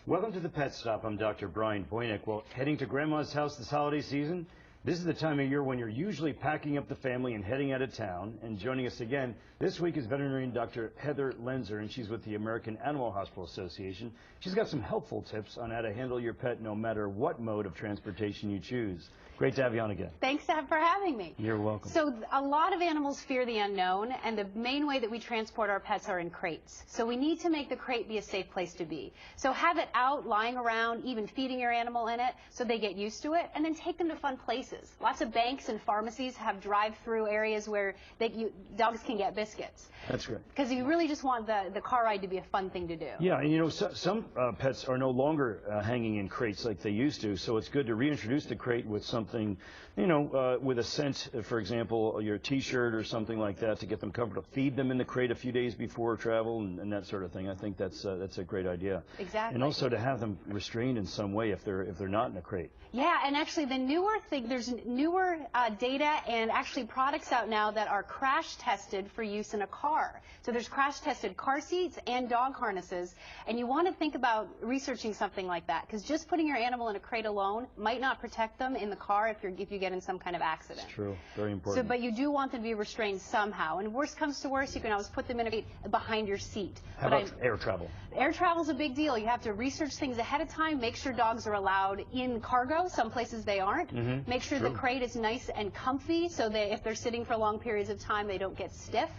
Welcome to the Pet Stop. I'm Dr. Brian Voynick. Well, heading to Grandma's house this holiday season? This is the time of year when you're usually packing up the family and heading out of town. And joining us again this week is veterinarian Dr. Heather Loenser, and she's with the American Animal Hospital Association. She's got some helpful tips on how to handle your pet no matter what mode of transportation you choose. Great to have you on again. Thanks for having me. You're welcome. So a lot of animals fear the unknown, and the main way that we transport our pets are in crates. So we need to make the crate be a safe place to be. So have it out, lying around, even feeding your animal in it so they get used to it, and then take them to fun places. Lots of banks and pharmacies have drive-through areas where dogs can get biscuits. That's great. Because you really just want the car ride to be a fun thing to do. Yeah, and you know, some pets are no longer hanging in crates like they used to, so it's good to reintroduce the crate with something, you know, with a scent, for example, your T-shirt or something like that to get them comfortable. Feed them in the crate a few days before travel and that sort of thing. I think that's a great idea. Exactly. And also to have them restrained in some way if they're not in a crate. Yeah, and actually the newer thing, there's newer data and actually products out now that are crash tested for use in a car. So there's crash tested car seats and dog harnesses, and you want to think about researching something like that, because just putting your animal in a crate alone might not protect them in the car if you get in some kind of accident. It's true, very important. So, but you do want them to be restrained somehow, and worst comes to worst, you can always put them in a crate behind your seat. How about air travel? Air travel is a big deal. You have to research things ahead of time, make sure dogs are allowed in cargo. Some places they aren't. Make sure the crate is nice and comfy so that if they're sitting for long periods of time, they don't get stiff.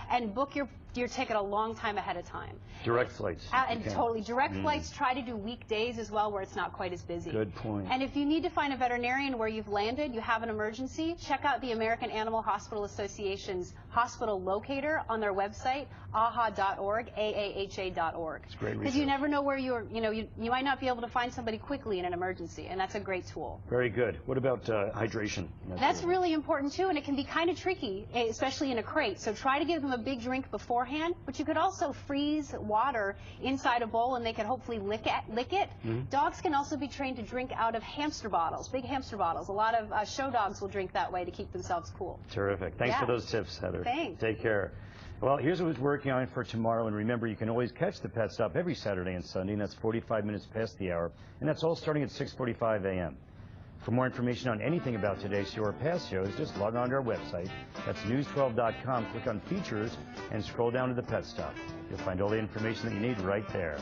And book your ticket a long time ahead of time. Direct flights. And totally. Direct flights, try to do weekdays as well where it's not quite as busy. Good point. And if you need to find a veterinarian where you've landed, you have an emergency, check out the American Animal Hospital Association's hospital locator on their website, aha.org, AAHA.org. It's great research. Because you never know where you might not be able to find somebody quickly in an emergency, and that's a great tool. Very good. What about hydration? That's really important too, and it can be kind of tricky, especially in a crate. So try to give them a big drink beforehand, but you could also freeze water inside a bowl and they could hopefully lick it. Dogs can also be trained to drink out of hamster bottles, big hamster bottles. A lot of show dogs will drink that way to keep themselves cool. Terrific. Thanks for those tips, Heather. Thanks. Take care. Well, here's what we're working on for tomorrow, and remember, you can always catch the Pet Stop every Saturday and Sunday, and that's 45 minutes past the hour, and that's all starting at 6:45 a.m. For more information on anything about today's show or past shows, just log on to our website. That's news12.com. Click on Features and scroll down to the Pet Stop. You'll find all the information that you need right there.